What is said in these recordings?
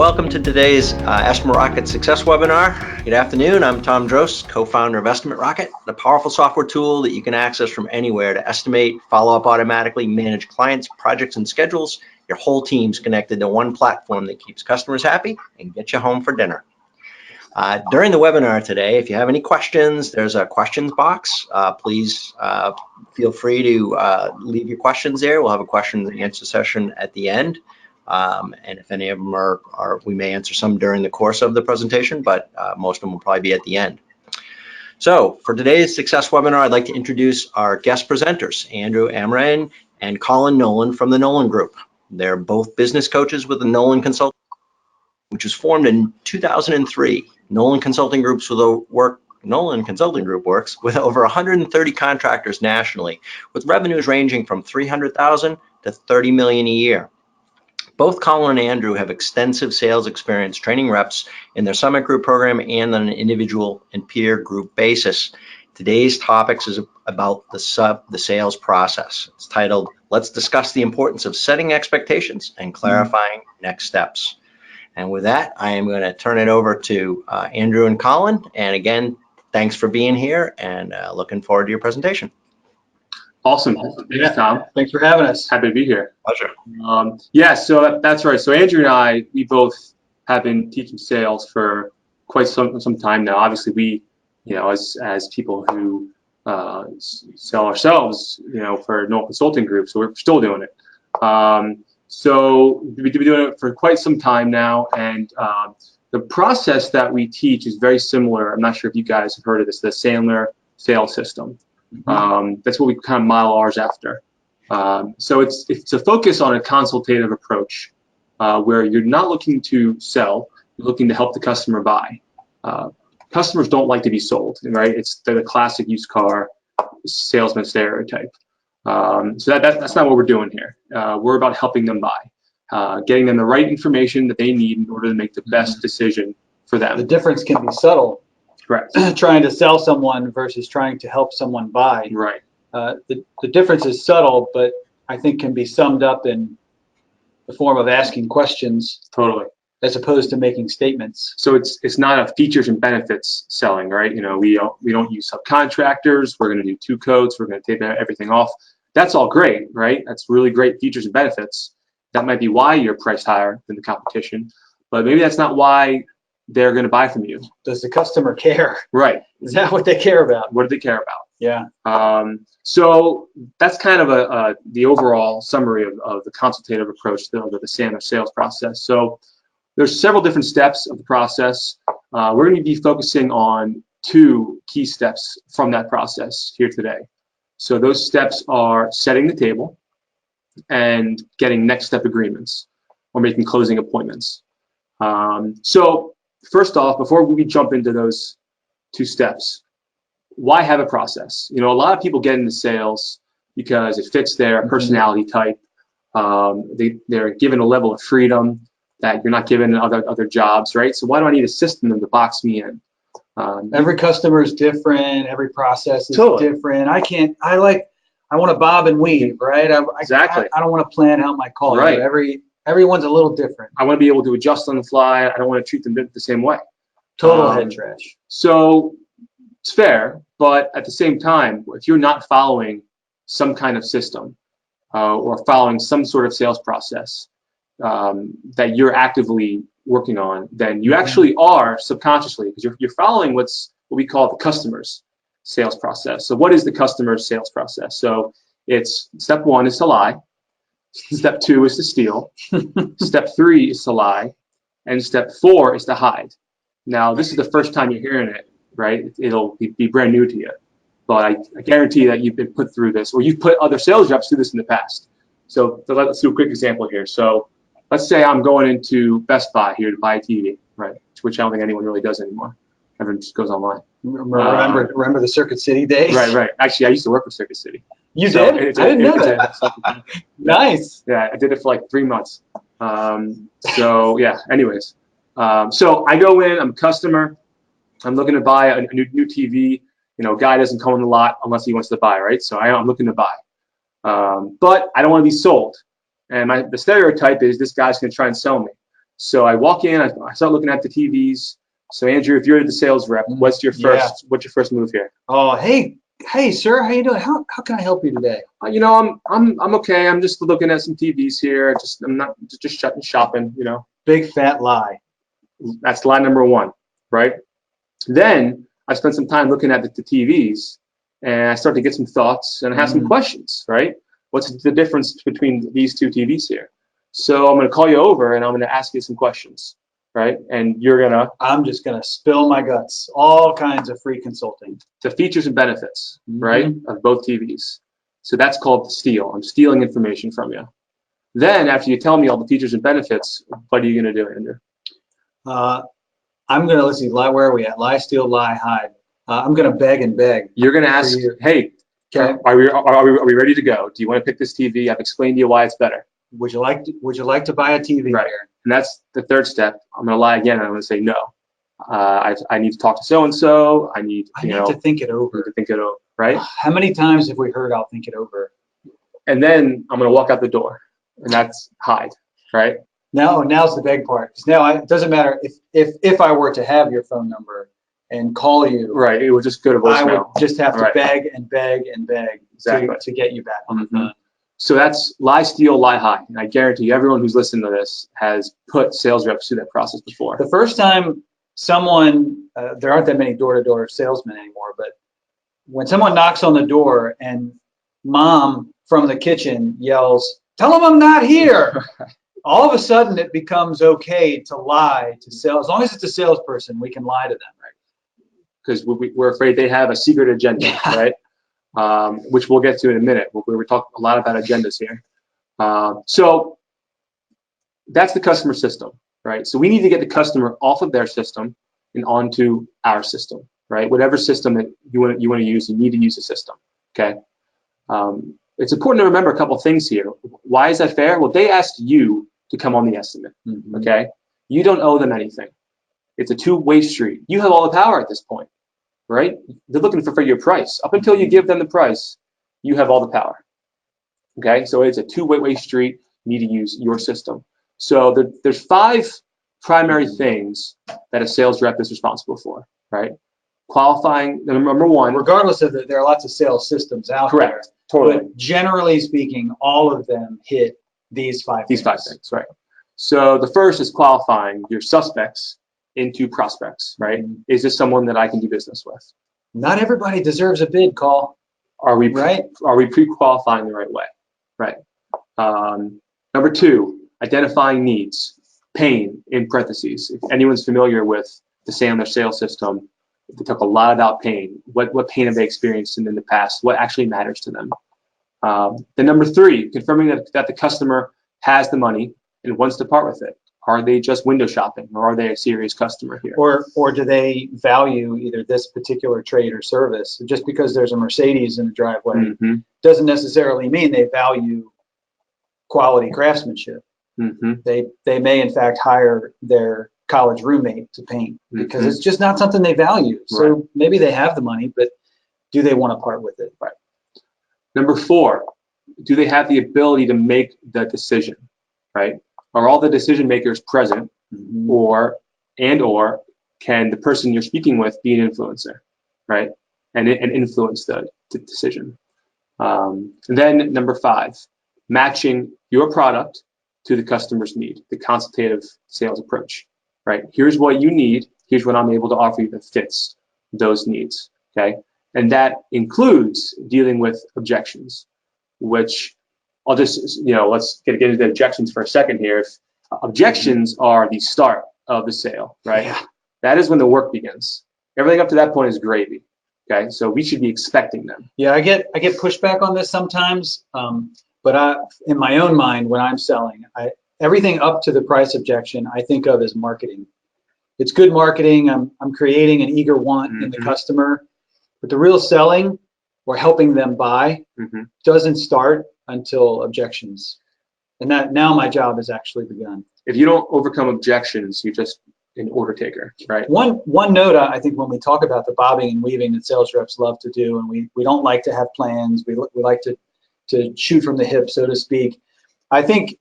welcome to today's EstimateRocket Success Webinar. Good afternoon, I'm Tom Drost, co-founder of EstimateRocket, the powerful software tool that you can access from anywhere to estimate, follow up automatically, manage clients, projects, and schedules. Your whole team's connected to one platform that keeps customers happy and gets you home for dinner. During the webinar today, if you have any questions, there's a questions box. Please feel free to leave your questions there. We'll have a question and answer session at the end. And if any of them are, we may answer some during the course of the presentation, but most of them will probably be at the end. So for today's Success Webinar, I'd like to introduce our guest presenters, Andrew Amrain and Colin Nolan from the Nolan Group. They're both business coaches with the Nolan Consulting Group, which was formed in 2003. Nolan Consulting Group works with over 130 contractors nationally, with revenues ranging from $300,000 to $30 million a year. Both Colin and Andrew have extensive sales experience training reps in their Summit Group program and on an individual and peer group basis. Today's topics is about the sales process. It's titled, Let's Discuss the Importance of Setting Expectations and Clarifying Next Steps. And with that, I am going to turn it over to Andrew and Colin. And again, thanks for being here and looking forward to your presentation. Awesome. Thanks, Tom. Thanks for having us. Happy to be here. Pleasure. Yeah, so that's right. So Andrew and I, we both have been teaching sales for quite some time now. Obviously, we, as people who sell ourselves, for Nolan Consulting Group, so we're still doing it. So we've been doing it for quite some time now, and the process that we teach is very similar. I'm not sure if you guys have heard of this, the Sandler sales system. That's what we kind of model ours after. So it's a focus on a consultative approach where you're not looking to sell, you're looking to help the customer buy. Customers don't like to be sold, right? It's the classic used car salesman stereotype. So that's not what we're doing here. We're about helping them buy, getting them the right information that they need in order to make the best decision for them. The difference can be subtle. Correct. Trying to sell someone versus trying to help someone buy. Right. The difference is subtle, but I think can be summed up in the form of asking questions. Totally. As opposed to making statements. So it's not a features and benefits selling, right? We don't use subcontractors. We're going to do 2 coats. We're going to take everything off. That's all great, right? That's really great features and benefits. That might be why you're priced higher than the competition, but maybe that's not why they're going to buy from you. Does the customer care? Right. Is that what they care about? What do they care about? Yeah. So that's kind of the overall summary of the consultative approach to the Sandler sales process. So there's several different steps of the process. We're going to be focusing on 2 key steps from that process here today. So those steps are setting the table and getting next step agreements or making closing appointments. So first off, before we jump into those 2 steps, why have a process? A lot of people get into sales because it fits their personality type. They're given a level of freedom that you're not given in other jobs, right? So why do I need a system to box me in? Every customer is different. Every process is Totally different. I want to bob and weave, right? Exactly. I don't want to plan out my call. Right. Everyone's a little different. I want to be able to adjust on the fly. I don't want to treat them the same way. Total head trash. So it's fair, but at the same time, if you're not following some kind of system or following some sort of sales process that you're actively working on, then you actually are subconsciously, because you're following what we call the customer's sales process. So what is the customer's sales process? So it's step 1 is to lie. Step 2 is to steal. Step 3 is to lie. And step 4 is to hide. Now, this is the first time you're hearing it, right? It'll be brand new to you. But I guarantee that you've been put through this, or you've put other sales reps through this in the past. So let's do a quick example here. So let's say I'm going into Best Buy here to buy a TV, right? Which I don't think anyone really does anymore. Everyone just goes online. Remember the Circuit City days? Right. Actually, I used to work for Circuit City. You did? I didn't know that. Nice. Yeah, I did it for like 3 months. So yeah, anyways. So I go in, I'm a customer. I'm looking to buy a new TV. Guy doesn't come on the lot unless he wants to buy, right? So I'm looking to buy. But I don't want to be sold. And the stereotype is this guy's going to try and sell me. So I walk in, I start looking at the TVs. So Andrew, if you're the sales rep, what's your first move here? Oh, hey, sir, how you doing? How can I help you today? You know, I'm okay. I'm just looking at some TVs here. I'm not just shopping. You know. Big fat lie. That's lie number one, right? Then I spent some time looking at the TVs, and I start to get some thoughts, and I have some questions, right? What's the difference between these two TVs here? So I'm going to call you over, and I'm going to ask you some questions, right? And you're going to... I'm just going to spill my guts. All kinds of free consulting. The features and benefits, right, of both TVs. So that's called steal. I'm stealing information from you. Then after you tell me all the features and benefits, what are you going to do, Andrew? I'm going to, let's see, where are we at? Lie, steal, lie, hide. I'm going to beg and beg. You're going to ask, hey, okay. are we ready to go? Do you want to pick this TV? I've explained to you why it's better. Would you like to buy a TV right here? And that's the third step. I'm going to lie again. I'm going to say no. I need to talk to so-and-so. I need to think it over. Right? How many times have we heard I'll think it over? And then I'm going to walk out the door. And that's hide, right? Now's the big part. Because now it doesn't matter if I were to have your phone number and call you. Right, it would just go to voicemail. I would just have to beg and beg and beg to get you back on the phone. So that's lie, steal, lie, hide. And I guarantee you, everyone who's listening to this has put sales reps through that process before. The first time someone, there aren't that many door-to-door salesmen anymore, but when someone knocks on the door and mom from the kitchen yells, "Tell them I'm not here," all of a sudden it becomes okay to lie to sales. As long as it's a salesperson, we can lie to them, right? Because we're afraid they have a secret agenda, right? Which we'll get to in a minute. We're talking a lot about agendas here. So that's the customer system, right? So we need to get the customer off of their system and onto our system, right? Whatever system that you want to use, you need to use a system, okay? It's important to remember a couple things here. Why is that fair? Well, they asked you to come on the estimate, okay? You don't owe them anything. It's a two-way street. You have all the power at this point, right? They're looking for your price. Up until you give them the price, you have all the power, okay? So it's a two-way street. You need to use your system. So there's 5 primary things that a sales rep is responsible for, right? Qualifying, number one. Regardless of there are lots of sales systems out there. Correct, totally. But generally speaking, all of them hit these 5 things. These 5 things, right? So the first is qualifying your suspects into prospects, right? Is this someone that I can do business with? Not everybody deserves a bid call. Are we right? Are we pre-qualifying the right way? Right. Number 2, identifying needs, pain in parentheses. If anyone's familiar with the Sandler sales system, they talk a lot about pain. What pain have they experienced in the past? What actually matters to them? Then number 3, confirming that the customer has the money and wants to part with it. Are they just window shopping, or are they a serious customer here? Or do they value either this particular trade or service? Just because there's a Mercedes in the driveway doesn't necessarily mean they value quality craftsmanship. They may in fact hire their college roommate to paint because it's just not something they value. So maybe they have the money, but do they want to part with it? Right. Number 4, do they have the ability to make the decision, right? Are all the decision makers present, or can the person you're speaking with be an influencer, right? And influence the decision. And then number 5, matching your product to the customer's need, the consultative sales approach, right? Here's what you need. Here's what I'm able to offer you that fits those needs, okay? And that includes dealing with objections, which I'll just, let's get into the objections for a second here. Objections are the start of the sale, right? Yeah. That is when the work begins. Everything up to that point is gravy, okay? So we should be expecting them. Yeah, I get pushback on this sometimes, but in my own mind, when I'm selling, everything up to the price objection, I think of as marketing. It's good marketing. I'm creating an eager want in the customer, but the real selling or helping them buy doesn't start until objections. And that now my job has actually begun. If you don't overcome objections, you're just an order taker, right? One note, I think when we talk about the bobbing and weaving that sales reps love to do, and we don't like to have plans, we like to shoot from the hip, so to speak. I think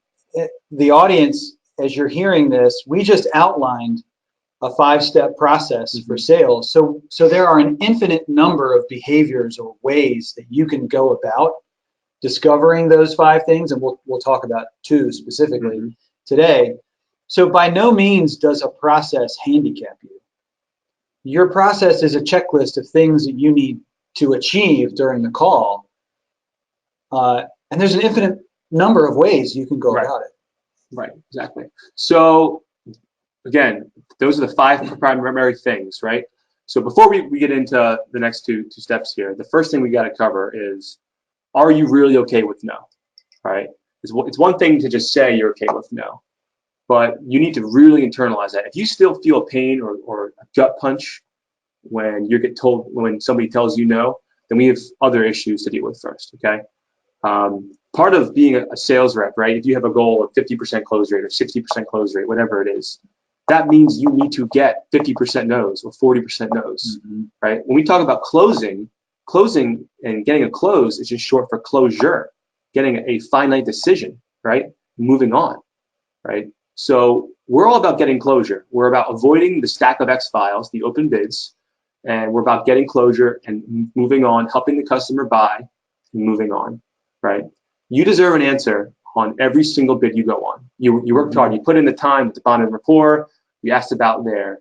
the audience as you're hearing this, we just outlined a 5-step process for sales. So there are an infinite number of behaviors or ways that you can go about discovering those 5 things, and we'll talk about 2 specifically today. So by no means does a process handicap you. Your process is a checklist of things that you need to achieve during the call, and there's an infinite number of ways you can go about it. Right, exactly. So again, those are the 5 primary things, right? So before we get into the next two steps here, the first thing we got to cover is, are you really okay with no? Right? It's one thing to just say you're okay with no, but you need to really internalize that. If you still feel pain or a gut punch when you get told, when somebody tells you no, then we have other issues to deal with first, okay? Part of being a sales rep, right? If you have a goal of 50% close rate or 60% close rate, whatever it is, that means you need to get 50% no's or 40% no's, right? When we talk about closing and getting a close is just short for closure, getting a finite decision, right? Moving on, right? So we're all about getting closure. We're about avoiding the stack of X files, the open bids, and we're about getting closure and moving on, helping the customer buy and moving on, right? You deserve an answer on every single bid you go on. You worked hard. You put in the time with the bond and rapport. You asked about the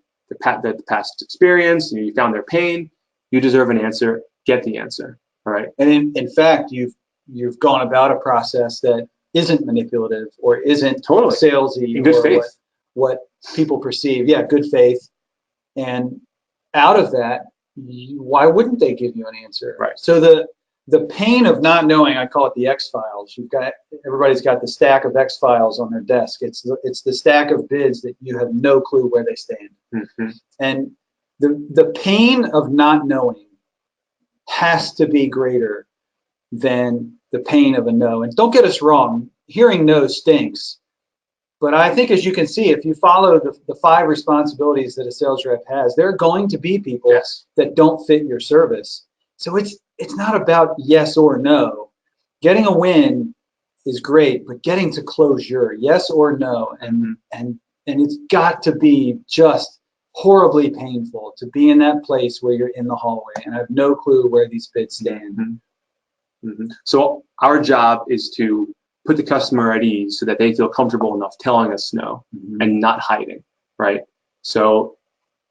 past experience. You found their pain. You deserve an answer. Get the answer. All right. And in fact, you've gone about a process that isn't manipulative or isn't salesy in good faith. What people perceive. Yeah, good faith. And out of that, why wouldn't they give you an answer? Right. So the pain of not knowing, I call it the X files. Everybody's got the stack of X files on their desk. It's the stack of bids that you have no clue where they stand. And the pain of not knowing has to be greater than the pain of a no. And don't get us wrong, hearing no stinks. But I think, as you can see, if you follow the 5 responsibilities that a sales rep has, there are going to be people that don't fit your service. So it's not about yes or no. Getting a win is great, but getting to closure, yes or no, and it's got to be just horribly painful to be in that place where you're in the hallway and I have no clue where these bids stand. So our job is to put the customer at ease so that they feel comfortable enough telling us no and not hiding, right? So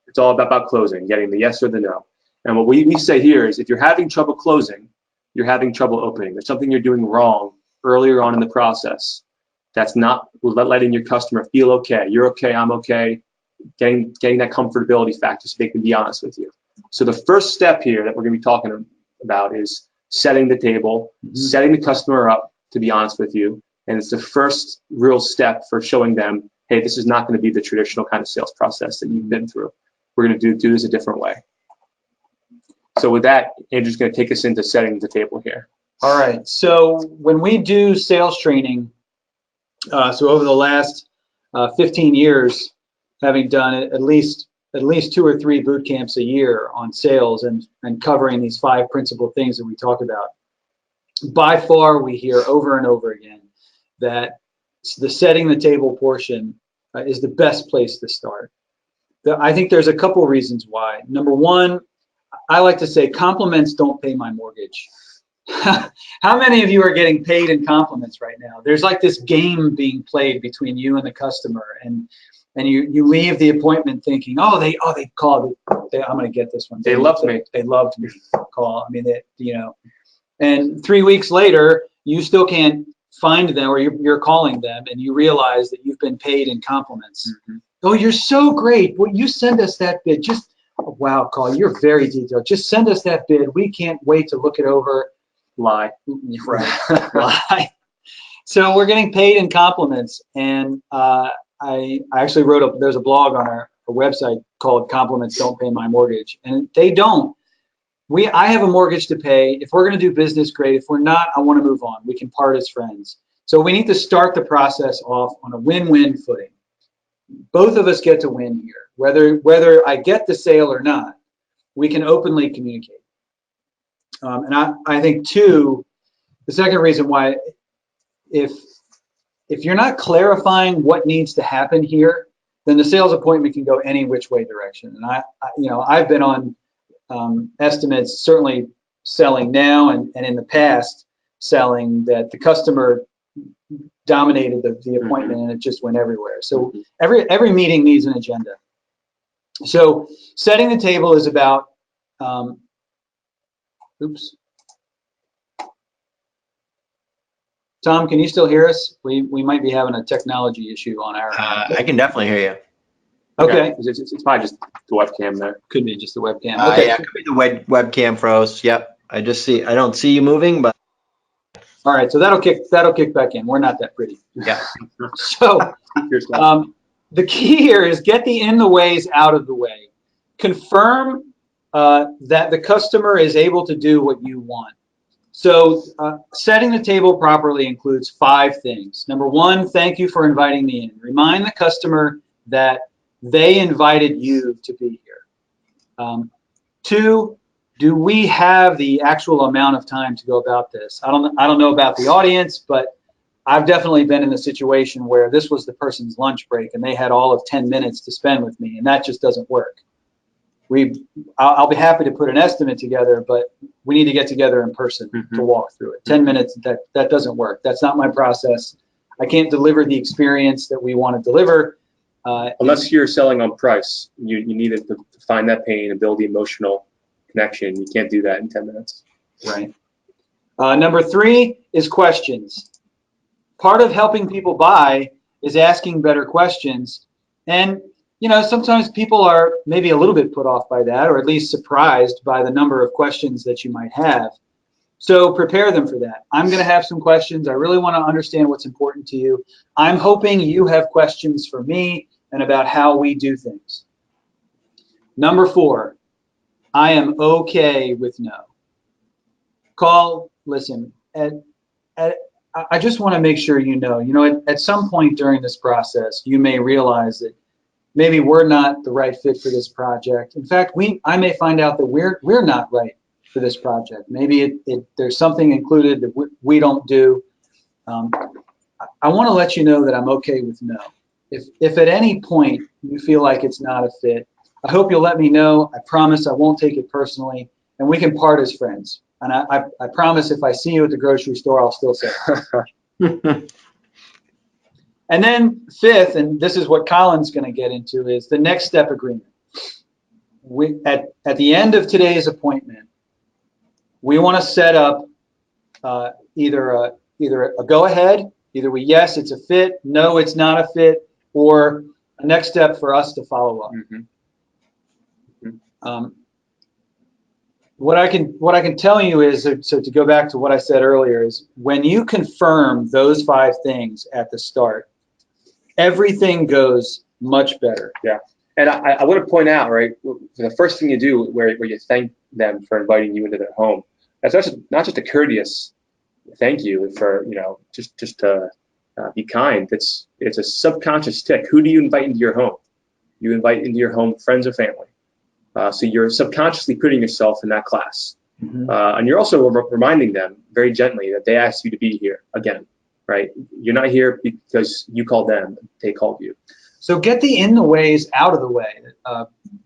it's all about closing, getting the yes or the no. And what we say here is, if you're having trouble closing, you're having trouble opening. There's something you're doing wrong earlier on in the process. That's not letting your customer feel okay. You're okay, I'm okay. Getting that comfortability factor so they can be honest with you. So the first step here that we're going to be talking about is setting the table, setting the customer up to be honest with you. And it's the first real step for showing them, hey, this is not going to be the traditional kind of sales process that you've been through. We're going to do this a different way. So with that, Andrew's going to take us into setting the table here. All right. So when we do sales training, so over the last 15 years, having done at least 2 or 3 boot camps a year on sales and covering these 5 principal things that we talk about, by far we hear over and over again that the setting the table portion is the best place to start. I think there's a couple reasons why. Number one, I like to say compliments don't pay my mortgage. How many of you are getting paid in compliments right now? There's like this game being played between you and the customer, and you leave the appointment thinking, they called. I'm going to get this one. They loved me. They loved me. Call. I mean, and 3 weeks later, you still can't find them, or you're calling them, and you realize that you've been paid in compliments. Oh, you're so great. Well, you send us that bid. Just wow, call. You're very detailed. Just send us that bid. We can't wait to look it over. Lie. Right. Lie. So we're getting paid in compliments, and I actually there's a blog on our website called "Compliments Don't Pay My Mortgage," and they don't. I have a mortgage to pay. If we're going to do business, great. If we're not, I want to move on. We can part as friends. So we need to start the process off on a win-win footing. Both of us get to win here. Whether I get the sale or not, we can openly communicate. And I think, too, the second reason why, if if you're not clarifying what needs to happen here, then the sales appointment can go any which way direction. And I've been on estimates, certainly selling now and in the past, selling that the customer dominated the appointment and it just went everywhere. So every meeting needs an agenda. So setting the table is about, oops. Tom, can you still hear us? We might be having a technology issue on our end. I can definitely hear you. Okay. It's probably just the webcam there. Could be just the webcam. Okay. Yeah, it could be the webcam froze. Yep. I don't see you moving, but All right. So that'll kick back in. We're not that pretty. yeah. So the key here is get the in the ways out of the way. Confirm that the customer is able to do what you want. So setting the table properly includes 5 things. Number 1, thank you for inviting me in. Remind the customer that they invited you to be here. 2, do we have the actual amount of time to go about this? I don't know about the audience, but I've definitely been in a situation where this was the person's lunch break and they had all of 10 minutes to spend with me, and that just doesn't work. I'll be happy to put an estimate together, but we need to get together in person to walk through it. 10 minutes, that doesn't work. That's not my process. I can't deliver the experience that we want to deliver. Unless you're selling on price, you need to find that pain and build the emotional connection. You can't do that in 10 minutes. Right. Number 3 is questions. Part of helping people buy is asking better questions. And sometimes people are maybe a little bit put off by that, or at least surprised by the number of questions that you might have. So prepare them for that. I'm going to have some questions. I really want to understand what's important to you. I'm hoping you have questions for me and about how we do things. Number 4, I am okay with no. Listen, I just want to make sure at some point during this process, you may realize that maybe we're not the right fit for this project. In fact, I may find out that we're not right for this project. Maybe there's something included that we don't do. I want to let you know that I'm okay with no. If at any point you feel like it's not a fit, I hope you'll let me know. I promise I won't take it personally, and we can part as friends. And I promise if I see you at the grocery store, I'll still say it. And then 5th, and this is what Colin's going to get into, is the next step agreement. At the end of today's appointment, we want to set up either a go-ahead, either yes, it's a fit, no, it's not a fit, or a next step for us to follow up. What I can tell you is, so to go back to what I said earlier, is when you confirm those 5 things at the start, everything goes much better. Yeah, and I want to point out, right, the first thing you do where you thank them for inviting you into their home, that's not just a courteous thank you for just to be kind. It's a subconscious tick. Who do you invite into your home? You invite into your home friends or family. So you're subconsciously putting yourself in that class. And you're also reminding them very gently that they asked you to be here again, right? You're not here because you called them, they called you. So get the in the ways out of the way.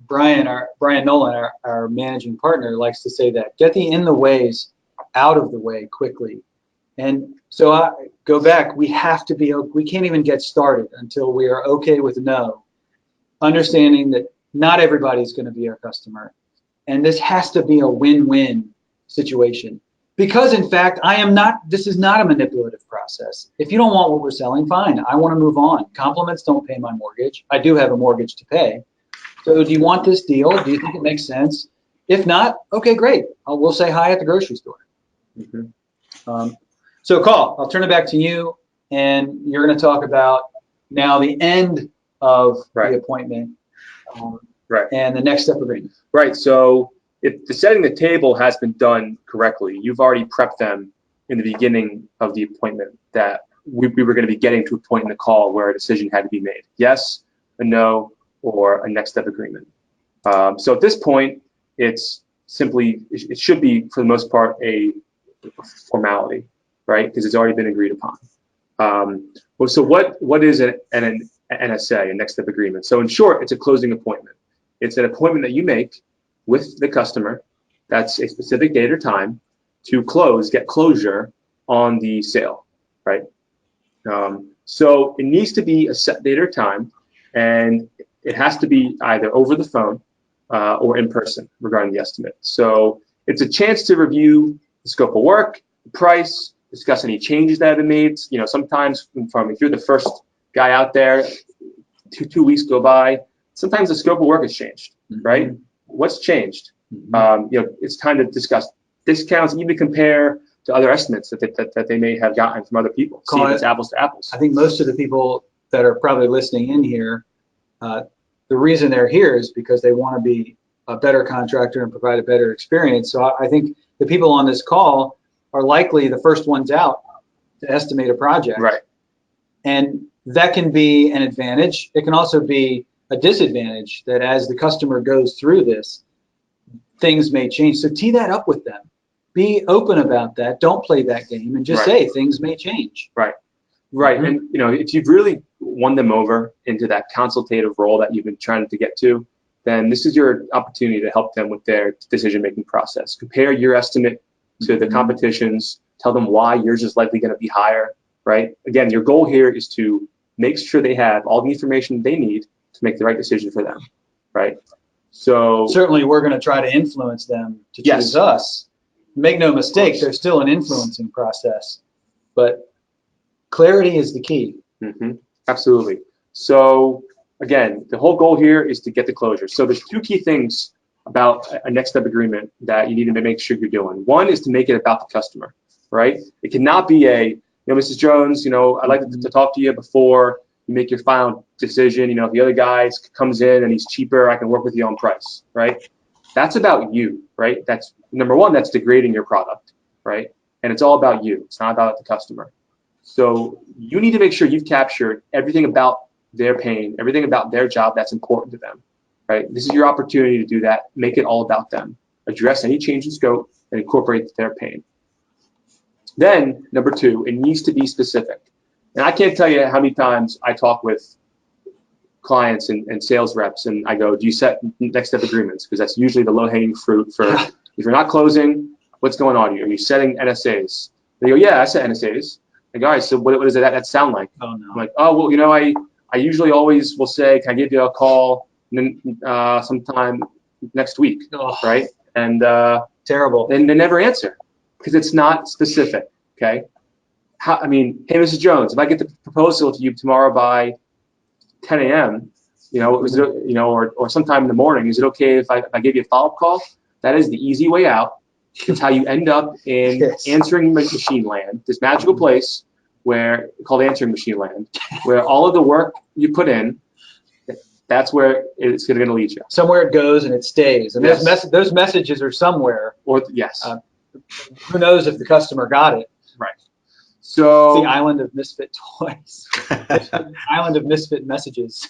Brian Nolan, our managing partner, likes to say that. Get the in the ways out of the way quickly. And so I go back, we can't even get started until we are okay with no, understanding that not everybody's going to be our customer. And this has to be a win-win situation. Because in fact, this is not a manipulative process. If you don't want what we're selling, fine, I want to move on. Compliments don't pay my mortgage. I do have a mortgage to pay. So do you want this deal? Do you think it makes sense? If not, okay, great. We'll say hi at the grocery store. So Carl, I'll turn it back to you, and you're going to talk about now the end of the appointment and the next step agreement. Right, so if the setting the table has been done correctly, you've already prepped them in the beginning of the appointment that we were going to be getting to a point in the call where a decision had to be made. Yes, a no, or a next step agreement. So at this point, it should be, for the most part, a formality, right? Because it's already been agreed upon. Well, so what is an NSA, a next step agreement? So in short, it's a closing appointment. It's an appointment that you make with the customer. That's a specific date or time to get closure on the sale, right? So it needs to be a set date or time, and it has to be either over the phone or in person regarding the estimate. So it's a chance to review the scope of work, the price, discuss any changes that have been made. You know, sometimes if you're the first guy out there, two weeks go by, sometimes the scope of work has changed, right? What's changed? You know, it's time to discuss discounts, even compare to other estimates that they may have gotten from other people. See if it's apples to apples. I think most of the people that are probably listening in here, the reason they're here is because they want to be a better contractor and provide a better experience. So I think the people on this call are likely the first ones out to estimate a project. Right. And that can be an advantage. It can also be a disadvantage that as the customer goes through this, things may change. So tee that up with them. Be open about that. Don't play that game and just say things may change. Right. Right. And you know, if you've really won them over into that consultative role that you've been trying to get to, then this is your opportunity to help them with their decision-making process. Compare your estimate to the competition's. Tell them why yours is likely going to be higher. Right. Again, your goal here is to make sure they have all the information they need to make the right decision for them. Right. So certainly we're going to try to influence them to choose us. Make no mistake, there's still an influencing process, but clarity is the key. Absolutely. So again, the whole goal here is to get the closure. So there's two key things about a next step agreement that you need to make sure you're doing. One is to make it about the customer, right? It cannot be you know, Mrs. Jones, you know, I'd like to talk to you before you make your final decision. You know, if the other guy comes in and he's cheaper, I can work with you on price, right? That's about you, right? That's number one, that's degrading your product, right? And it's all about you. It's not about the customer. So you need to make sure you've captured everything about their pain, everything about their job that's important to them, right? This is your opportunity to do that. Make it all about them. Address any change in scope and incorporate their pain. Then, number two, it needs to be specific. And I can't tell you how many times I talk with clients and sales reps, and I go, do you set next step agreements? Because that's usually the low-hanging fruit for if you're not closing, what's going on here? Are you setting NSAs? They go, yeah, I set NSAs. I go, all right, so what does that sound like? Oh, no. I'm like, oh, well, you know, I usually always will say, can I give you a call sometime next week, right? And terrible. Then they never answer because it's not specific, okay? I mean, hey, Mrs. Jones, if I get the proposal to you tomorrow by 10 a.m., you know, or sometime in the morning, is it okay if I give you a follow-up call? That is the easy way out. It's how you end up in answering machine land, this magical place called answering machine land, where all of the work you put in, that's where it's going to lead you. Somewhere it goes and it stays, and those messages are somewhere. Or who knows if the customer got it? Right. So it's the island of misfit toys, island of misfit messages.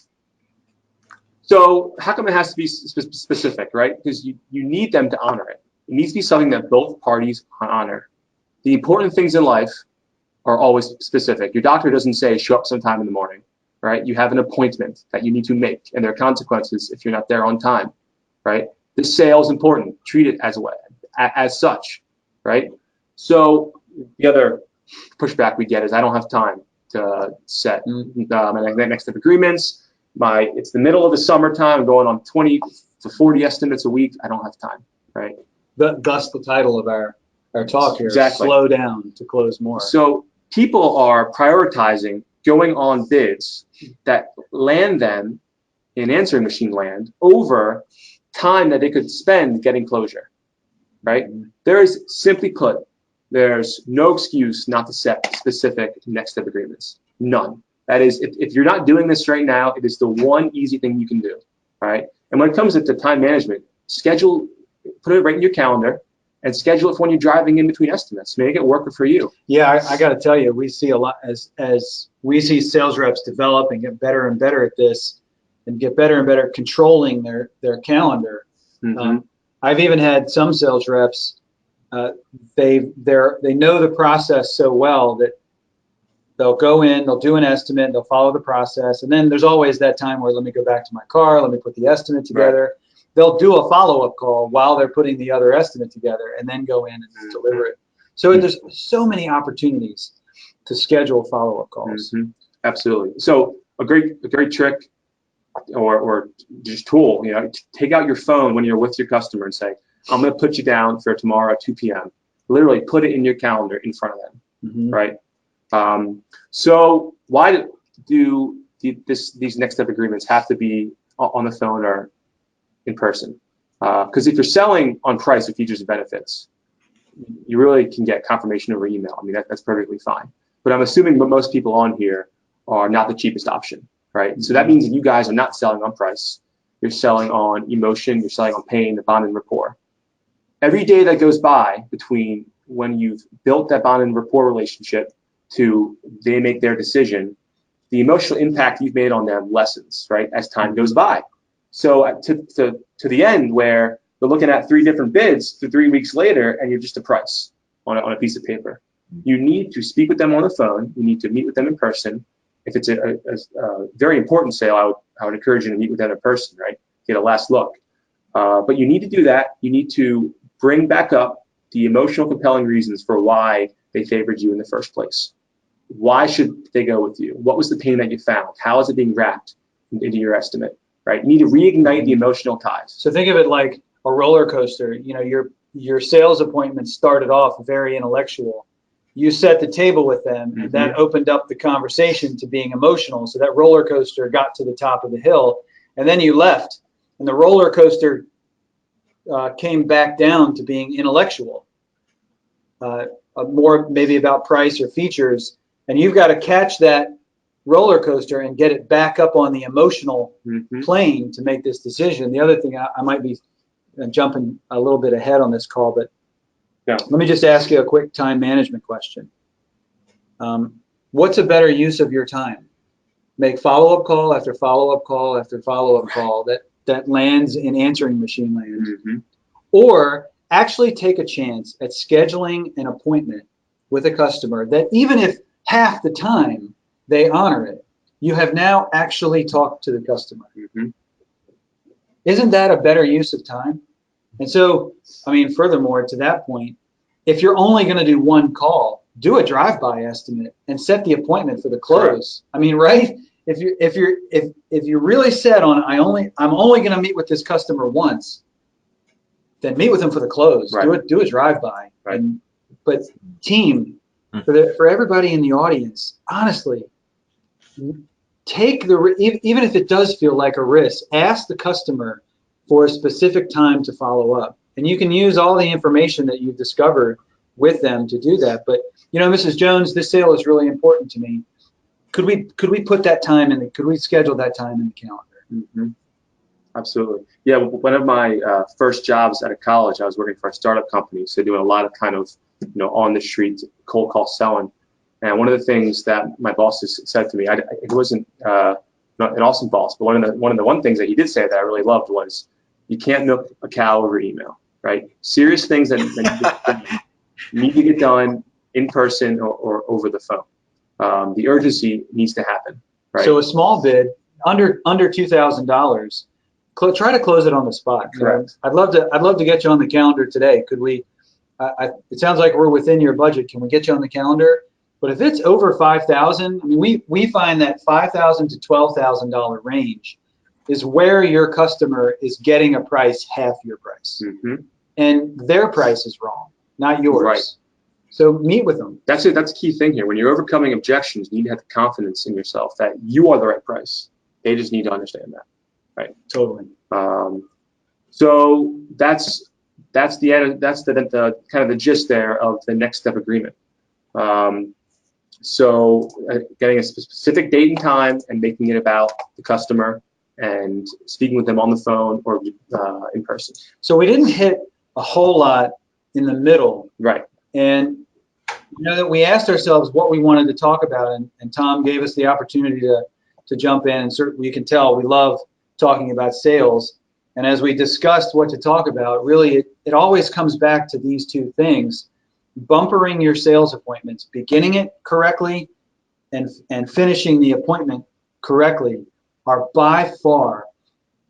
So how come it has to be specific, right? Because you need them to honor it. It needs to be something that both parties honor. The important things in life are always specific. Your doctor doesn't say show up sometime in the morning, right? You have an appointment that you need to make, and there are consequences if you're not there on time, right? The sale is important. Treat it as such, right? So the other pushback we get is I don't have time to set my next step agreements. It's the middle of the summertime. I'm going on 20 to 40 estimates a week. I don't have time, right? Thus the title of our talk here, exactly. Slow down to close more. So people are prioritizing going on bids that land them in answering machine land over time that they could spend getting closure, right? There is, simply put, there's no excuse not to set specific next step agreements. None. That is, if you're not doing this right now, it is the one easy thing you can do, right? And when it comes to time management, put it right in your calendar and schedule it for when you're driving in between estimates. Make it work for you. Yeah, I got to tell you, we see a lot as we see sales reps develop and get better and better at this and get better and better at controlling their calendar. I've even had some sales reps, they know the process so well that They'll go in, they'll do an estimate, they'll follow the process, and then there's always that time where let me go back to my car, let me put the estimate together. Right. They'll do a follow-up call while they're putting the other estimate together, and then go in and deliver it. So there's so many opportunities to schedule follow-up calls. Mm-hmm. Absolutely. So a great trick or just tool, take out your phone when you're with your customer and say, I'm going to put you down for tomorrow at 2 p.m. Literally put it in your calendar in front of them, right? So why do these next step agreements have to be on the phone or in person? Because if you're selling on price or features and benefits, you really can get confirmation over email. I mean, that's perfectly fine. But I'm assuming that most people on here are not the cheapest option, right? So that means that you guys are not selling on price. You're selling on emotion. You're selling on pain, the bond and rapport. Every day that goes by between when you've built that bond and rapport relationship to they make their decision, the emotional impact you've made on them lessens, right, as time goes by. So to the end where they're looking at 3 different bids 3 weeks later and you're just a price on a piece of paper. You need to speak with them on the phone. You need to meet with them in person. If it's a very important sale, I would encourage you to meet with them in person, right? Get a last look. But you need to do that. You need to bring back up the emotional compelling reasons for why they favored you in the first place. Why should they go with you? What was the pain that you found? How is it being wrapped into your estimate, right? You need to reignite the emotional ties. So think of it like a roller coaster. Your sales appointment started off very intellectual. You set the table with them, and that opened up the conversation to being emotional. So that roller coaster got to the top of the hill, and then you left, and the roller coaster came back down to being intellectual, more maybe about price or features, and you've got to catch that roller coaster and get it back up on the emotional plane to make this decision. The other thing, I might be jumping a little bit ahead on this call, but let me just ask you a quick time management question. What's a better use of your time? Make follow-up call after follow-up call after follow-up call that lands in answering machine land, or actually take a chance at scheduling an appointment with a customer that even if half the time they honor it, you have now actually talked to the customer. Isn't that a better use of time? And so, I mean, furthermore, to that point, if you're only going to do one call, do a drive-by estimate and set the appointment for the close. I mean, right? If you're really set on I'm only going to meet with this customer once, then meet with them for the close. Right. Do a drive-by. Right. But team, for everybody in the audience, honestly, take even if it does feel like a risk, ask the customer for a specific time to follow up. And you can use all the information that you've discovered with them to do that. But, Mrs. Jones, this sale is really important to me. Could we put that time in? Could we schedule that time in the calendar? Absolutely. Yeah, one of my first jobs out of college, I was working for a startup company, so doing a lot of kind of, on the street cold call selling. And one of the things that my boss said to me, it wasn't not an awesome boss, but one of the things that he did say that I really loved was, you can't milk a cow over email, right? Serious things that need to get done in person or over the phone. The urgency needs to happen, right? So a small bid under $2,000, try to close it on the spot. Correct. I'd love to get you on the calendar today. Could we? It sounds like we're within your budget. Can we get you on the calendar? But if it's over $5,000, I mean, we find that $5,000 to $12,000 range is where your customer is getting a price half your price, and their price is wrong, not yours. Right. So meet with them. That's it. That's a key thing here. When you're overcoming objections, you need to have the confidence in yourself that you are the right price. They just need to understand that, right? Totally. So that's the end. That's the kind of the gist there of the next step agreement. So getting a specific date and time and making it about the customer and speaking with them on the phone or in person. So we didn't hit a whole lot in the middle. Right. And that we asked ourselves what we wanted to talk about, and Tom gave us the opportunity to jump in, and certainly you can tell we love talking about sales. And as we discussed what to talk about, really it always comes back to these two things: bumpering your sales appointments, beginning it correctly, and finishing the appointment correctly are by far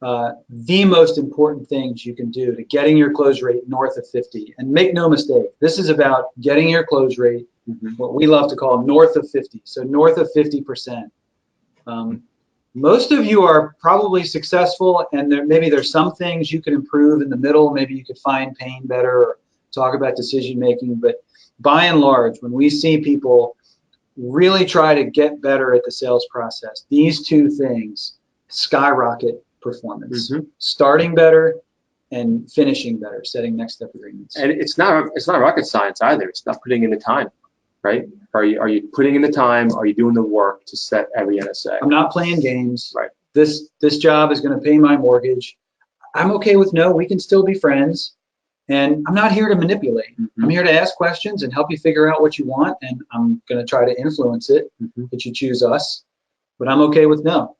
the most important things you can do to getting your close rate north of 50. And make no mistake, this is about getting your close rate, what we love to call north of 50. So north of 50%. Most of you are probably successful, and maybe there's some things you can improve in the middle. Maybe you could find pain better or talk about decision making. But by and large, when we see people really try to get better at the sales process, these two things skyrocket performance. Starting better and finishing better, setting next step agreements. And it's not rocket science either. It's not putting in the time, right? Are you putting in the time? Are you doing the work to set every NSA? I'm not playing games. Right. This job is going to pay my mortgage. I'm okay with no. We can still be friends. And I'm not here to manipulate. I'm here to ask questions and help you figure out what you want. And I'm going to try to influence it, that you choose us. But I'm okay with no.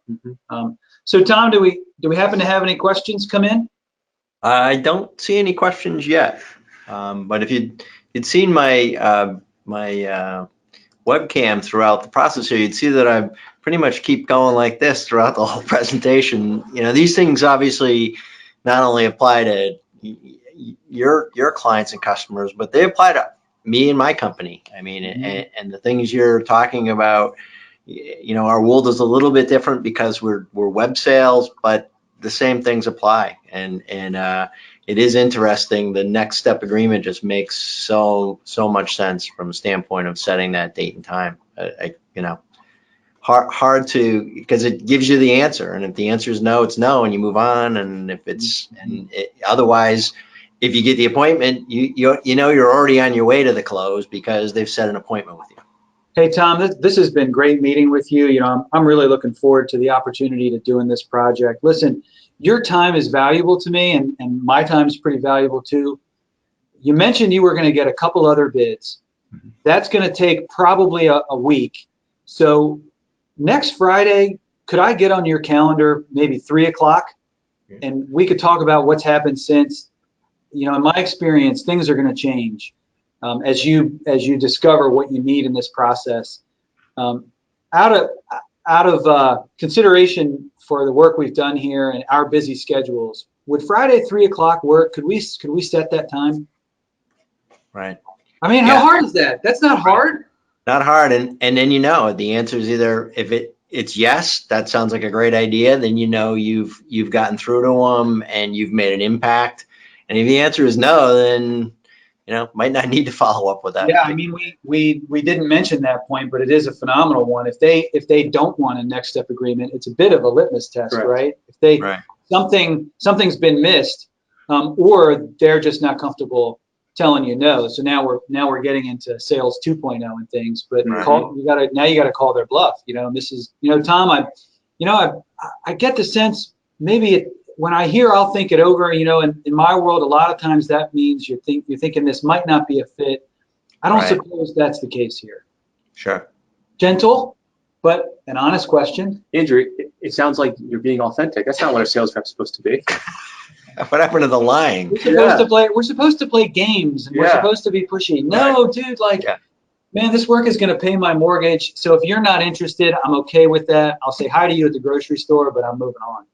So Tom, do we happen to have any questions come in? I don't see any questions yet. But if you'd seen my webcam throughout the process here, you'd see that I pretty much keep going like this throughout the whole presentation. You know, these things obviously not only apply to your clients and customers, but they apply to me and my company. I mean, and the things you're talking about, you know, our world is a little bit different because we're web sales, but the same things apply. And it is interesting. The next step agreement just makes so much sense from a standpoint of setting that date and time. You know, hard to, because it gives you the answer, and if the answer is no, it's no, and you move on. And if it's otherwise, if you get the appointment, you know you're already on your way to the close because they've set an appointment with you. Hey Tom, this has been great meeting with you. You know, I'm really looking forward to the opportunity to doing this project. Listen, your time is valuable to me, and my time is pretty valuable too. You mentioned you were going to get a couple other bids. That's going to take probably a week. So next Friday, could I get on your calendar maybe 3 o'clock, and we could talk about what's happened since? You know, in my experience, things are going to change. As you discover what you need in this process. Out of consideration for the work we've done here and our busy schedules, would Friday 3 o'clock work? Could we set that time? Right. I mean, how hard is that? That's not hard. Not hard, and then you know the answer is either if it's yes, that sounds like a great idea, then you know you've gotten through to them and you've made an impact. And if the answer is no, then you know, might not need to follow up with that. Yeah, I mean, we didn't mention that point, but it is a phenomenal one. If they don't want a next step agreement, it's a bit of a litmus test, right? If they something's been missed, or they're just not comfortable telling you no. So now we're getting into sales 2.0 and things. But you gotta call their bluff. You know, and this is, you know, Tom, I get the sense maybe when I hear I'll think it over, you know, in my world, a lot of times that means you're thinking this might not be a fit. I don't suppose that's the case here. Sure. Gentle, but an honest question. Andrew, it sounds like you're being authentic. That's not what a sales rep's supposed to be. What happened to the lying? We're supposed to play games, and we're supposed to be pushy. No, dude, man, this work is going to pay my mortgage. So if you're not interested, I'm okay with that. I'll say hi to you at the grocery store, but I'm moving on.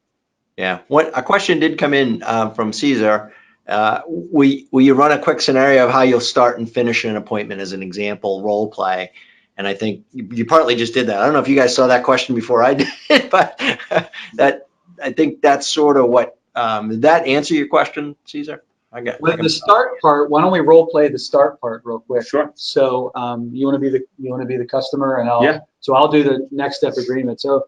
Yeah. A question did come in from Caesar. Will you run a quick scenario of how you'll start and finish an appointment as an example role play? And I think you partly just did that. I don't know if you guys saw that question before I did, but I think that's sort of what. Did that answer your question, Caesar? The start part. Why don't we role play the start part real quick? Sure. So you want to be the customer, and I'll do the next step agreement. So.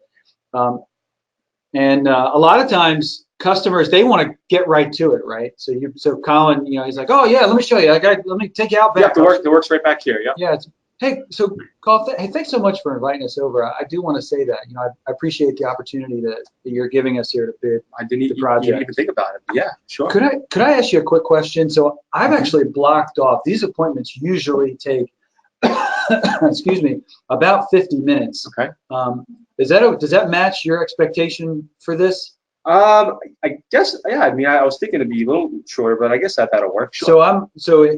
And a lot of times customers, they want to get right to it, right? So Colin, you know, he's like, oh yeah, let me show you. Let me take you out back. Yeah, the work's right back here. Yeah. Yeah. Hey, so Colin, hey, thanks so much for inviting us over. I do want to say that, you know, I appreciate the opportunity that you're giving us here to bid the project. You didn't even think about it. Yeah, sure. Could I ask you a quick question? So I've actually blocked off. These appointments usually take, excuse me, about 50 minutes. Okay. Does that match your expectation for this? I guess, yeah. I mean, I was thinking it'd be a little shorter, but I guess that'll work. Sure. So I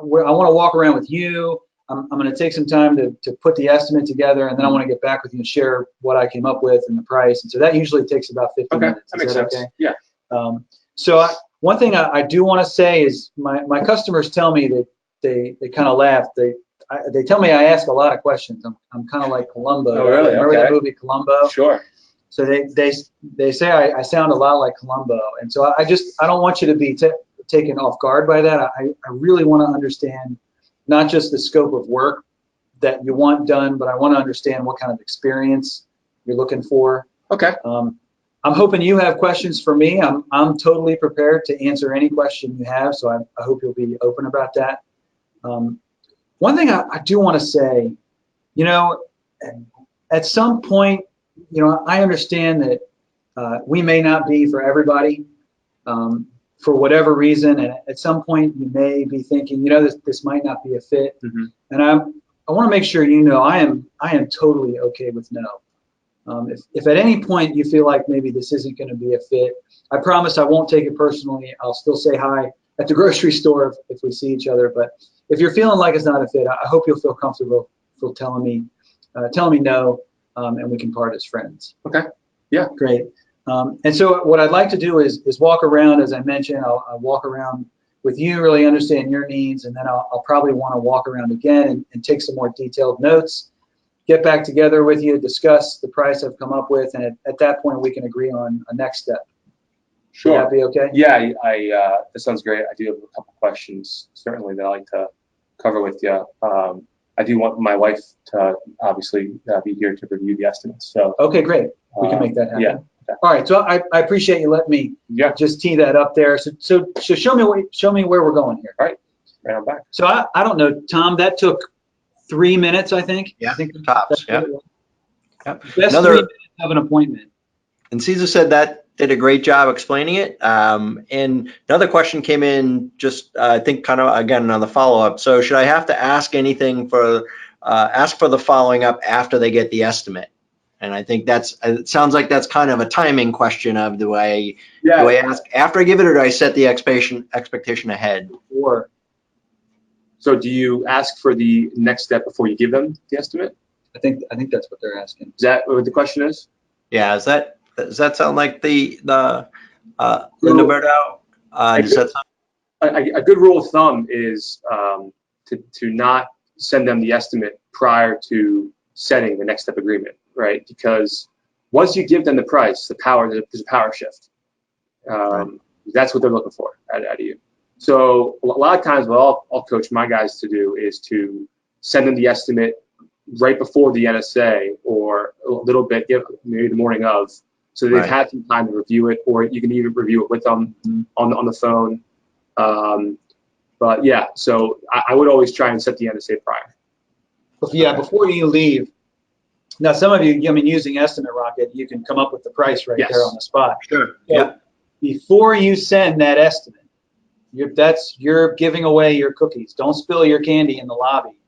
want to walk around with you. I'm going to take some time to put the estimate together, and then I want to get back with you and share what I came up with and the price. And so that usually takes about 15 minutes. That makes sense. Okay? Yeah. One thing I do want to say is my customers tell me that they kind of laugh. They tell me I ask a lot of questions. I'm kind of like Columbo. Oh, really? Remember that movie Columbo? Sure. So they say I sound a lot like Columbo, and so I don't want you to be taken off guard by that. I really want to understand not just the scope of work that you want done, but I want to understand what kind of experience you're looking for. Okay. I'm hoping you have questions for me. I'm totally prepared to answer any question you have, so I hope you'll be open about that. One thing I do want to say, at some point, I understand that we may not be for everybody for whatever reason, and at some point you may be thinking, this might not be a fit. Mm-hmm. And I want to make sure I am totally okay with no. If at any point you feel like maybe this isn't going to be a fit, I promise I won't take it personally. I'll still say hi at the grocery store if we see each other. But if you're feeling like it's not a fit, I hope you'll feel comfortable telling me no, and we can part as friends. Okay. Yeah. Great. And so what I'd like to do is walk around, as I mentioned. I'll walk around with you, really understand your needs, and then I'll probably want to walk around again and take some more detailed notes, get back together with you, discuss the price I've come up with, and at that point we can agree on a next step. Sure. Would that be okay? Yeah, that sounds great. I do have a couple questions certainly that I'd like to cover with you. I do want my wife to obviously be here to review the estimates. So okay, great. We can make that happen. Yeah. All right. So I appreciate you letting me just tee that up there. So show me where we're going here. All right. Right on back. So I don't know, Tom. That took 3 minutes, I think. Yeah. I think Tops. Yeah. Yep. Best 3 minutes of an appointment. And Caesar said that did a great job explaining it. And another question came in just, I think, kind of, again, on the follow-up. So should I have to ask anything ask for the following up after they get the estimate? And I think it sounds like that's kind of a timing question of do I ask after I give it, or do I set the expectation ahead? Or so do you ask for the next step before you give them the estimate? I think that's what they're asking. Is that what the question is? Yeah. Does that sound like the Linda Berdow? A good rule of thumb is to not send them the estimate prior to setting the next step agreement, right? Because once you give them the price, there's a power shift. Right. That's what they're looking for out of you. So a lot of times what I'll coach my guys to do is to send them the estimate right before the NSA or a little bit, maybe the morning of, so they've had some time to review it, or you can even review it with them on the phone. But yeah, so I would always try and set the NSA prior. Yeah, before you leave. Now, some of you, using EstimateRocket, you can come up with the price right there on the spot. Sure. So Yeah. Before you send that estimate, you're giving away your cookies. Don't spill your candy in the lobby.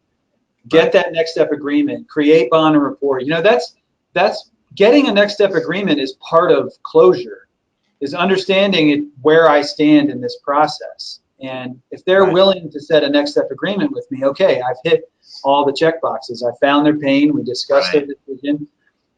Get that next step agreement. Create bond and report. That's getting a next step agreement is part of closure. Is understanding where I stand in this process. And if they're willing to set a next step agreement with me, okay, I've hit all the check boxes. I found their pain. We discussed their decision.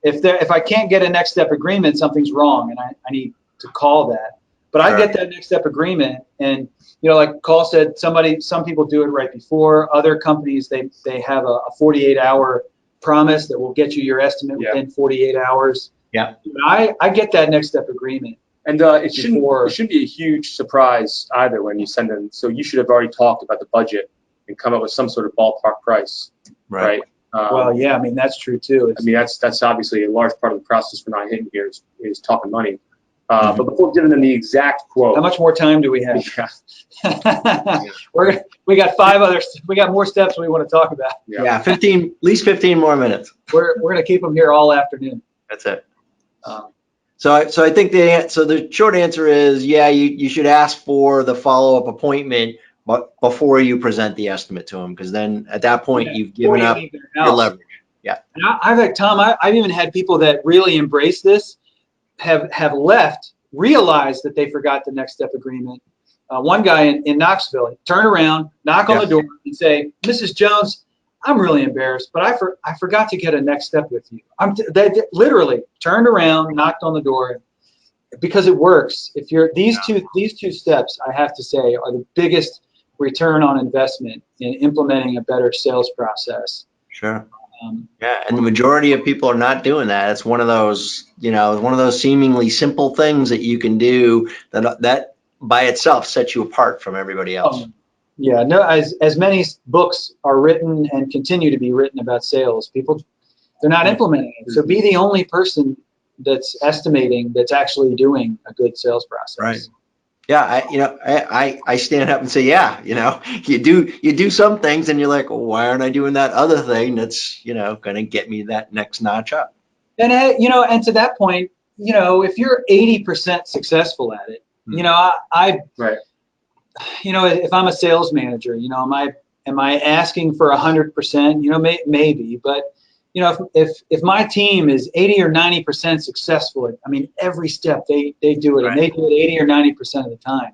If I can't get a next step agreement, something's wrong, and I need to call that. But I get that next step agreement, and like Carl said, some people do it right before. Other companies they have a 48-hour promise that will get you your estimate within 48 hours. Yeah. I get that next step agreement. And it shouldn't be a huge surprise either when you send them. So you should have already talked about the budget and come up with some sort of ballpark price, right? Well, yeah, that's true too. That's obviously a large part of the process for not hitting here is talking money. But before giving them the exact quote, how much more time do we have? We got more steps we want to talk about. Yeah, at least 15 more minutes. We're going to keep them here all afternoon. That's it. So I think the short answer is, you should ask for the follow-up appointment, but before you present the estimate to them, because then at that point you've given up your leverage. Yeah. And I've even had people that really embrace this have left, realized that they forgot the next step agreement. One guy in Knoxville, turn around, knock on the door, and say, "Mrs. Jones, I'm really embarrassed, but I forgot to get a next step with you. They literally turned around, knocked on the door, because it works. If you're these two steps, I have to say, are the biggest return on investment in implementing a better sales process. Sure. Yeah, and the majority of people are not doing that. It's one of those, one of those seemingly simple things that you can do that by itself sets you apart from everybody else. Yeah, no, as many books are written and continue to be written about sales, people, they're not implementing it. So be the only person that's estimating that's actually doing a good sales process. Right. Yeah, I stand up and say, yeah, you do some things and you're like, well, why aren't I doing that other thing that's, going to get me that next notch up? And, and to that point, if you're 80% successful at it, Right. If I'm a sales manager, am I asking for 100%? Maybe, but if my team is 80 or 90% successful, every step they do it, Right. and they do it 80 or 90% of the time.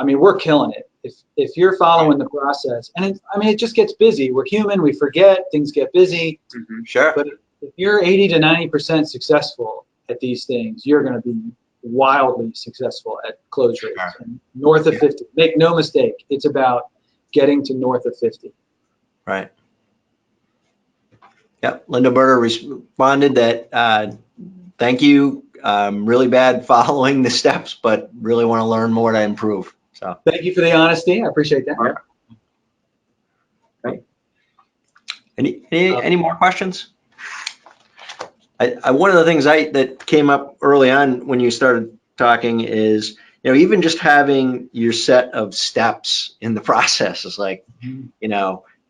We're killing it. If you're following the process, and it just gets busy. We're human. We forget. Things get busy. Mm-hmm. Sure. But if you're 80 to 90% successful at these things, you're going to be wildly successful at close rates. Sure. And north of 50. Make no mistake, it's about getting to north of 50. Right. Yep. Linda Berger responded that, thank you. Really bad following the steps, but really want to learn more to improve. So thank you for the honesty. I appreciate that. Right. Right. Any more questions? One of the things that came up early on when you started talking is, even just having your set of steps in the process is like,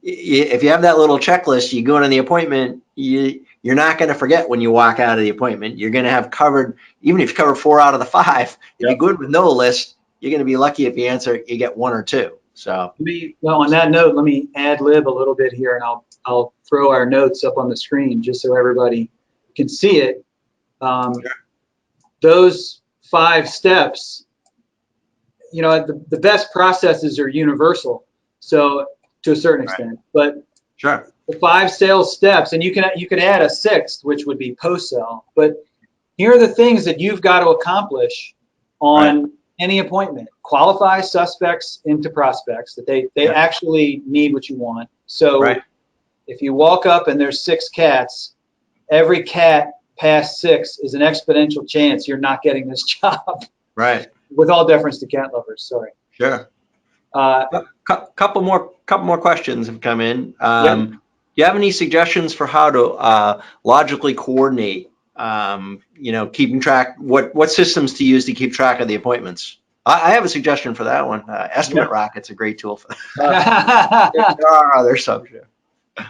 if you have that little checklist, you go in on the appointment, you're not going to forget when you walk out of the appointment. You're going to have covered, even if you cover 4 out of the 5, if you're good with no list, you're going to be lucky if you get 1 or 2. So, well, on that note, let me ad lib a little bit here, and I'll throw our notes up on the screen just so everybody can see it. Those 5 steps, the best processes are universal, so to a certain extent. But sure, the 5 sales steps, and you could add a 6th, which would be post sell. But here are the things that you've got to accomplish on any appointment. Qualify suspects into prospects, that they actually need what you want. So if you walk up and there's 6 cats, every cat past 6 is an exponential chance you're not getting this job. Right. With all deference to cat lovers, sorry. Sure. Couple more questions have come in. Do you have any suggestions for how to logically coordinate? Keeping track. What systems to use to keep track of the appointments? I have a suggestion for that one. EstimateRocket's a great tool for that. There are other subjects.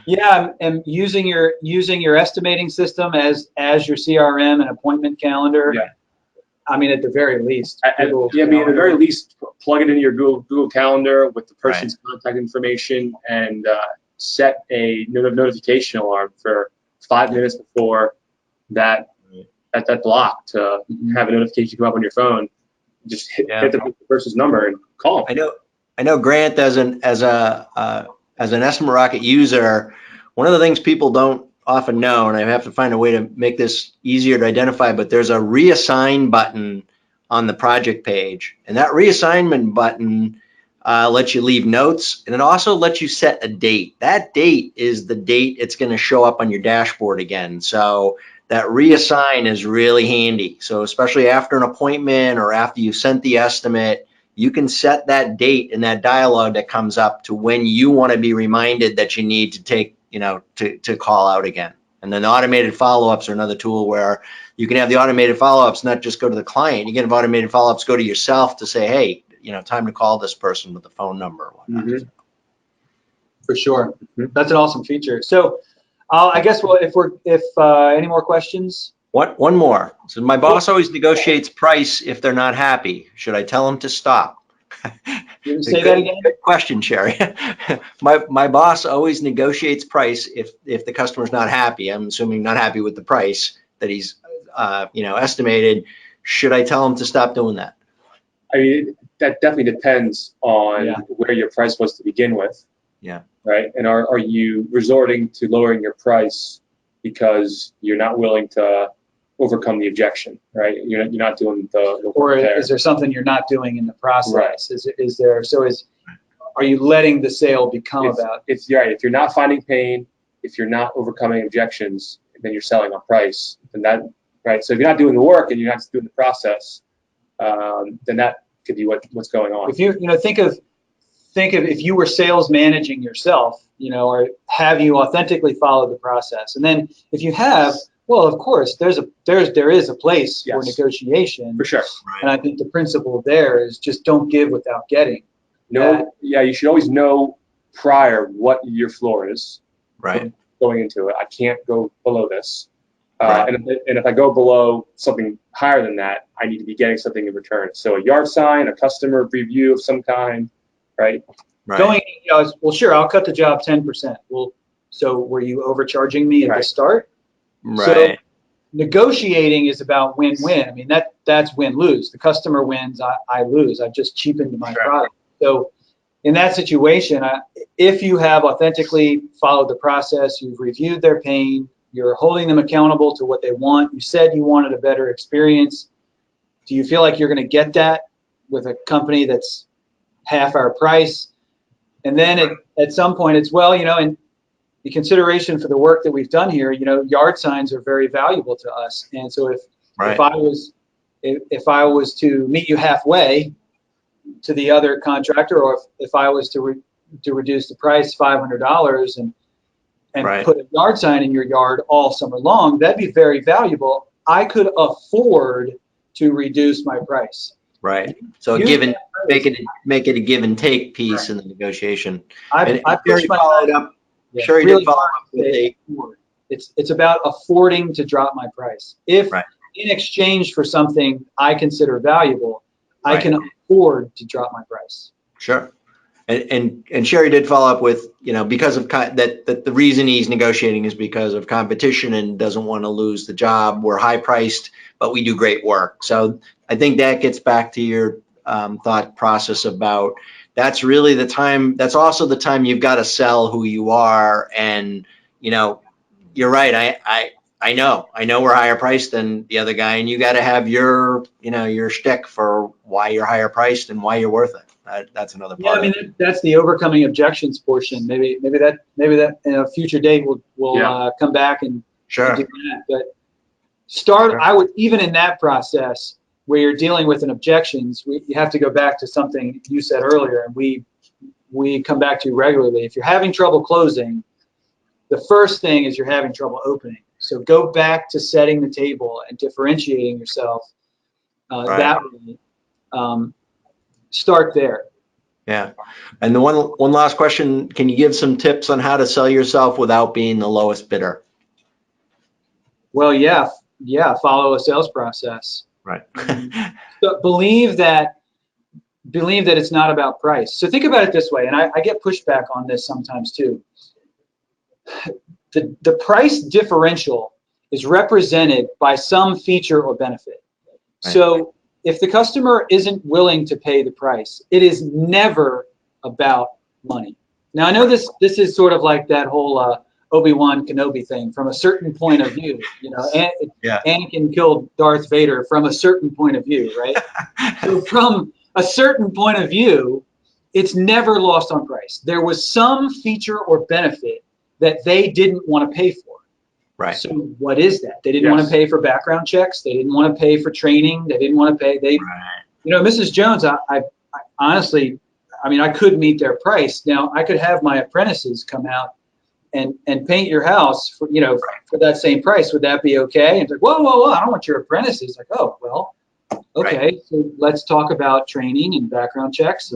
Yeah, and using your estimating system as your CRM and appointment calendar. Yeah. At the very least. At the very least, plug it into your Google Calendar with the person's contact information, and set a notification alarm for 5 minutes before that block to have a notification come up on your phone. Just hit the person's number and call them. I know Grant, as an EstimateRocket user, one of the things people don't often know, and I have to find a way to make this easier to identify, but there's a reassign button on the project page, and that reassignment button lets you leave notes, and it also lets you set a date. That date is the date it's going to show up on your dashboard again. So that reassign is really handy. So especially after an appointment or after you sent the estimate, you can set that date in that dialogue that comes up to when you want to be reminded that you need to take, to call out again. And then automated follow-ups are another tool where you can have the automated follow-ups not just go to the client. You can have automated follow-ups go to yourself to say, hey, time to call this person with the phone number or whatnot. For sure. That's an awesome feature. So I guess if any more questions? One more. So my boss always negotiates price if they're not happy. Should I tell him to stop? Say that again? Good question, Sherry. my boss always negotiates price if the customer's not happy. I'm assuming not happy with the price that he's estimated. Should I tell him to stop doing that? That definitely depends on where your price was to begin with. Yeah. Right. And are you resorting to lowering your price because you're not willing to overcome the objection, right? You're not doing the Or work there. is there something you're not doing in the process? Right. Are you letting the sale become about? If you're not finding pain, if you're not overcoming objections, then you're selling on price. Right. So if you're not doing the work and you're not doing the process, then that could be what's going on. If think of if you were sales managing yourself, or have you authentically followed the process? And then if you have, well, of course, there is a place for negotiation. For sure. Right. And I think the principle there is just don't give without getting. You should always know prior what your floor is. Right. Going into it, I can't go below this. Right. And if I go below something higher than that, I need to be getting something in return. So a yard sign, a customer review of some kind, right? Right. Well, sure, I'll cut the job 10%. Well, so were you overcharging me at the start? Right. So negotiating is about win-win. I mean, that's win-lose. The customer wins, I lose. I've just cheapened my product. So in that situation, if you have authentically followed the process, you've reviewed their pain, you're holding them accountable to what they want, you said you wanted a better experience, do you feel like you're going to get that with a company that's half our price? And then at some point it's, well, in the consideration for the work that we've done here, yard signs are very valuable to us. And so if I was to meet you halfway to the other contractor, or if I was to reduce the price $500 and put a yard sign in your yard all summer long, that'd be very valuable. I could afford to reduce my price. Right. So make it a give and take piece in the negotiation. I Sherry followed up. Sherry did follow up with it's about affording to drop my price. If in exchange for something I consider valuable, I can afford to drop my price. Sure. And Sherry did follow up with, because of that the reason he's negotiating is because of competition and doesn't want to lose the job. We're high priced, but we do great work. So I think that gets back to your thought process about that's really the time. That's also the time you've got to sell who you are. And, you're right. I know we're higher priced than the other guy, and you got to have your shtick for why you're higher priced and why you're worth it. That's another part. Yeah, I mean, that's the overcoming objections portion. Maybe that in a future date we'll come back and do that. But I would, even in that process where you're dealing with an objections, you have to go back to something you said earlier, and we come back to regularly. If you're having trouble closing, the first thing is you're having trouble opening. So go back to setting the table and differentiating yourself that way. Start there. Yeah. And the one last question, can you give some tips on how to sell yourself without being the lowest bidder? Well, yeah, follow a sales process. Right. So believe that it's not about price. So think about it this way, and I get pushback on this sometimes too. The price differential is represented by some feature or benefit. Right. So if the customer isn't willing to pay the price, it is never about money. Now, I know this is sort of like that whole Obi-Wan Kenobi thing from a certain point of view. Anakin killed Darth Vader from a certain point of view, right? So from a certain point of view, it's never lost on price. There was some feature or benefit that they didn't want to pay for. Right. So what is that? They didn't want to pay for background checks. They didn't want to pay for training. They didn't want to pay. Mrs. Jones, I honestly, I could meet their price. Now I could have my apprentices come out and paint your house for that same price. Would that be okay? And it's like, whoa, I don't want your apprentices. Like, oh, well, okay. So let's talk about training and background checks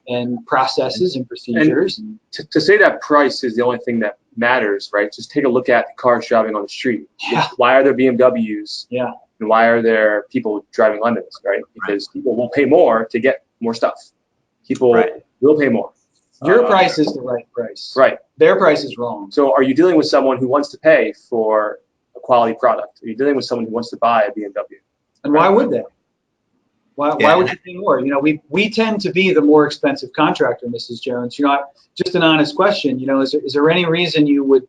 and processes and procedures. And to say that price is the only thing that matters, right? Just take a look at the cars driving on the street. Yeah. Why are there BMWs? Yeah. And why are there people driving Londons, right? Because people will pay more to get more stuff. People will pay more. Your price is the right price. Right. Their price is wrong. So are you dealing with someone who wants to pay for a quality product? Are you dealing with someone who wants to buy a BMW? And why would they? Why would you pay more? You know, we tend to be the more expensive contractor, Mrs. Jones. You know, just an honest question. You know, is there any reason you would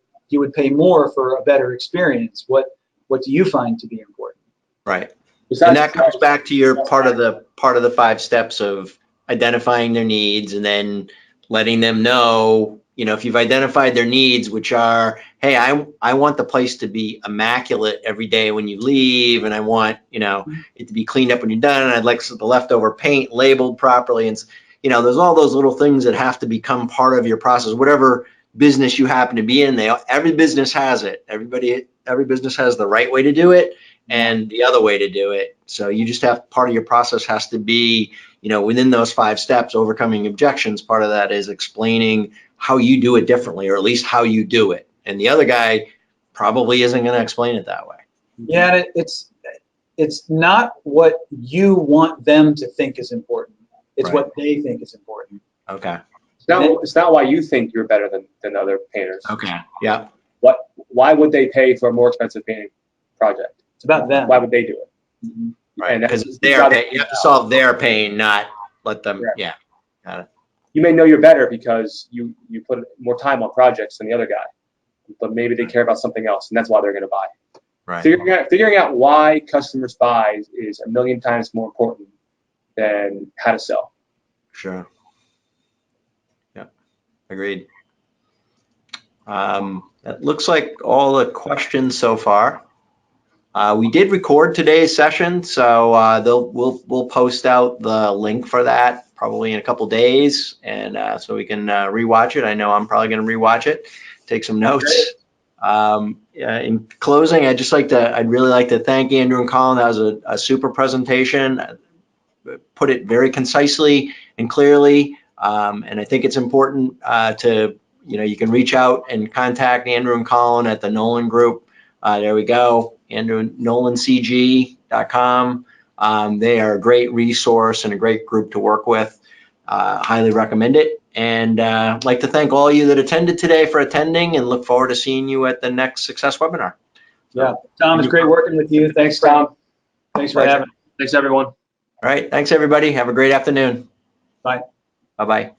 pay more for a better experience? What do you find to be important? Right. And that comes back to your part of the 5 steps of identifying their needs and then letting them know, you know, if you've identified their needs, which are, hey, I want the place to be immaculate every day when you leave, and I want, you know, it to be cleaned up when you're done, and I'd like the leftover paint labeled properly, and, you know, there's all those little things that have to become part of your process, whatever business you happen to be in. Every business has it. Every business has the right way to do it and the other way to do it. So you just have, part of your process has to be, you know, within those 5 steps, overcoming objections. Part of that is explaining how you do it differently, or at least how you do it. And the other guy probably isn't going to explain it that way. Yeah, it's not what you want them to think is important. It's what they think is important. Okay. It's not why you think you're better than other painters. Okay. Yeah. Why would they pay for a more expensive painting project? It's about them. Why would they do it? Mm-hmm. Right. Because it's their pain. You have to solve their pain, not let them. Right. Yeah. Got it. You may know you're better because you put more time on projects than the other guy, but maybe they care about something else, and that's why they're going to buy. Right. Figuring out why customers buy is a million times more important than how to sell. Sure. Yeah. Agreed. That looks like all the questions so far. We did record today's session, so we'll post out the link for that probably in a couple days, and so we can rewatch it. I know I'm probably going to rewatch it, take some notes. In closing, I'd really like to thank Andrew and Colin. That was a super presentation. Put it very concisely and clearly, and I think it's important to, you know, you can reach out and contact Andrew and Colin at the Nolan Group. There we go. Andrew, NolanCG.com. They are a great resource and a great group to work with. Highly recommend it. And I'd like to thank all of you that attended today for attending, and look forward to seeing you at the next Success webinar. Yeah, Tom, it's great working with you. Thanks, Tom. Thanks for having me. Thanks, everyone. All right. Thanks, everybody. Have a great afternoon. Bye. Bye-bye.